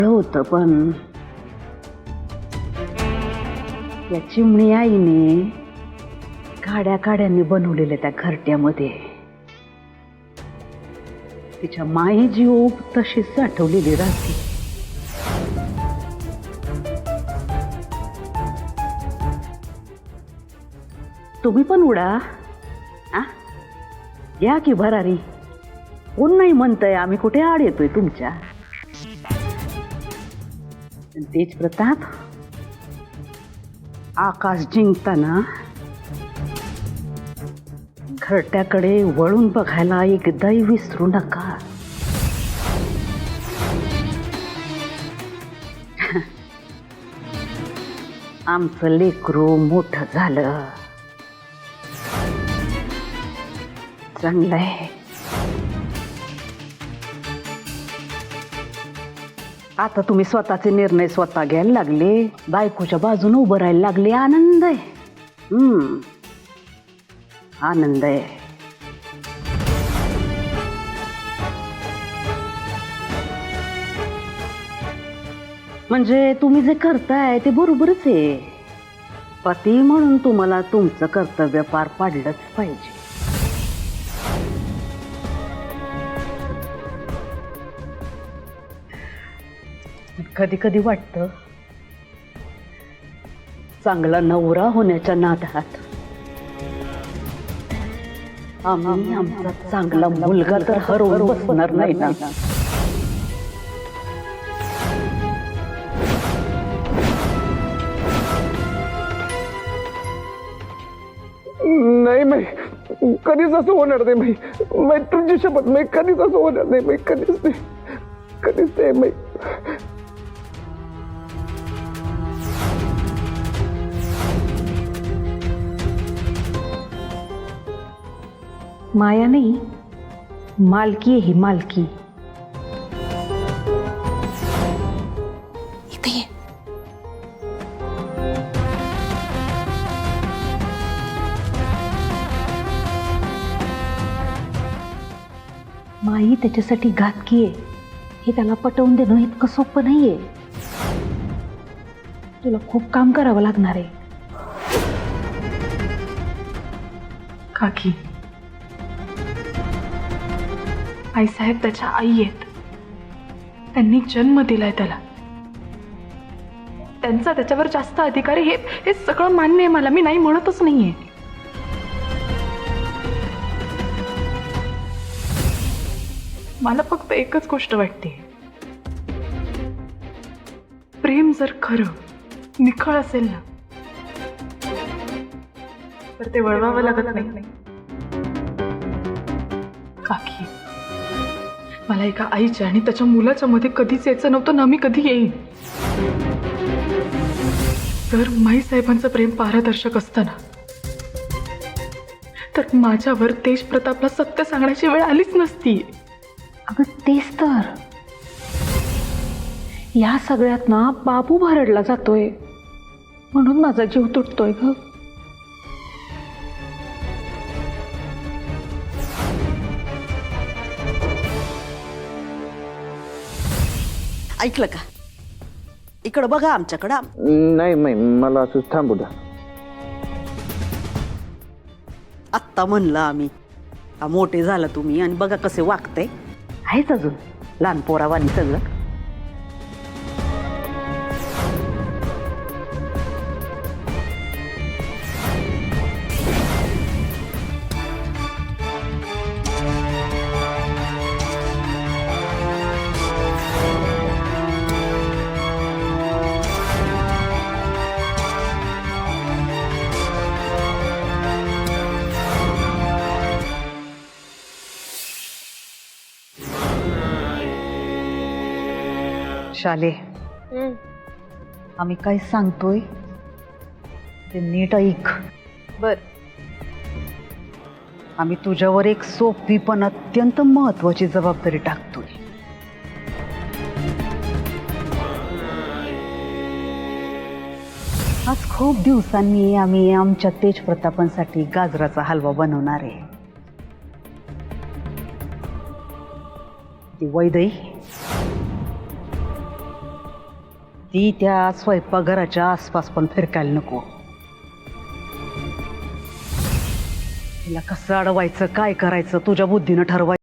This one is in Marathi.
होतं पण या चिमणी आईने काड्या काड्यांनी बनवलेल्या त्या घरट्यामध्ये तिच्या मायेची ऊब तशीच साठवलेली राहते. तुम्ही पण उडा, या की भरारी. कोण नाही म्हणतंय, आम्ही कुठे आड येतोय तुमच्या. तेज प्रताप, आकाश जिंकताना घरट्याकडे वळून बघायला एकदाही विसरू नका. आमचं लेकरू मोठं झालं, चांगलं आहे. आता तुम्ही स्वतःचे निर्णय स्वतः घ्यायला लागले, बायकोच्या बाजूने उभं राहायला लागले. आनंद आहे, आनंद आहे. म्हणजे तुम्ही जे करताय ते बरोबरच आहे. पती म्हणून तुम्हाला तुमचं कर्तव्य पार पाडलंच पाहिजे. कधी कधी वाटतं चांगला नवरा होण्याच्या नादात आम्ही आमचा चांगला मुलगा तर हरवून बसणार नाही ना. नाही माई, कधीच असं होणार नाही माई. माई तुमची शपथ, माई कधीच असं होणार नाही माई. कधीच नाही, कधीच नाही माई. माया नाही, मालकी आहे ही, मालकी. इथे ये. माई त्याच्यासाठी घातकी आहे, हे त्याला पटवून देणं इतकं सोपं नाहीये. तुला खूप काम करावं लागणार आहे. काकी, आईसाहेब त्याच्या आई आहेत. त्यांनी जन्म दिलाय त्याला. त्यांचा त्याच्यावर जास्त अधिकार आहे, हे सगळं मान्य आहे मला. मी नाही म्हणतच नाहीये. मला फक्त एकच गोष्ट वाटते, प्रेम जर खरं निखळ असेल ना, तर ते वळवावं लागत नाही. काकी, मला एका आईच्या आणि त्याच्या मुलाच्या मध्ये कधीच यायचं नव्हतं ना. मी कधी येईन. जर माई साहेबांचं प्रेम पारदर्शक असतं ना, तर माझ्यावर तेज प्रतापला सत्य सांगण्याची वेळ आलीच नसती. अगं तेच तर, या सगळ्यात ना बाबू भरडला जातोय, म्हणून माझा जीव तुटतोय ग. ऐकलं का? इकडं बघा आमच्याकडं. नाही माई, मला असंच थांबू द्या. आत्ता म्हणलं आम्ही, का मोठे झाला तुम्ही आणि बघा कसे वागते. आहेच अजून लहान पोरावानी सगळं. शाले, आम्ही काय सांगतोय ते नीट ऐक. बर. आम्ही तुझ्यावर एक सोपी पण अत्यंत महत्वाची जबाबदारी टाकतोय. आज खूप दिवसांनी आम्ही आमच्या तेज प्रतापांसाठी गाजराचा हलवा बनवणार आहे. ती वैदई ती त्या स्वयंपाकघराच्या आसपास पण फिरकायला नको. तिला कसं अडवायचं काय करायचं तुझ्या बुद्धीनं ठरवायचं.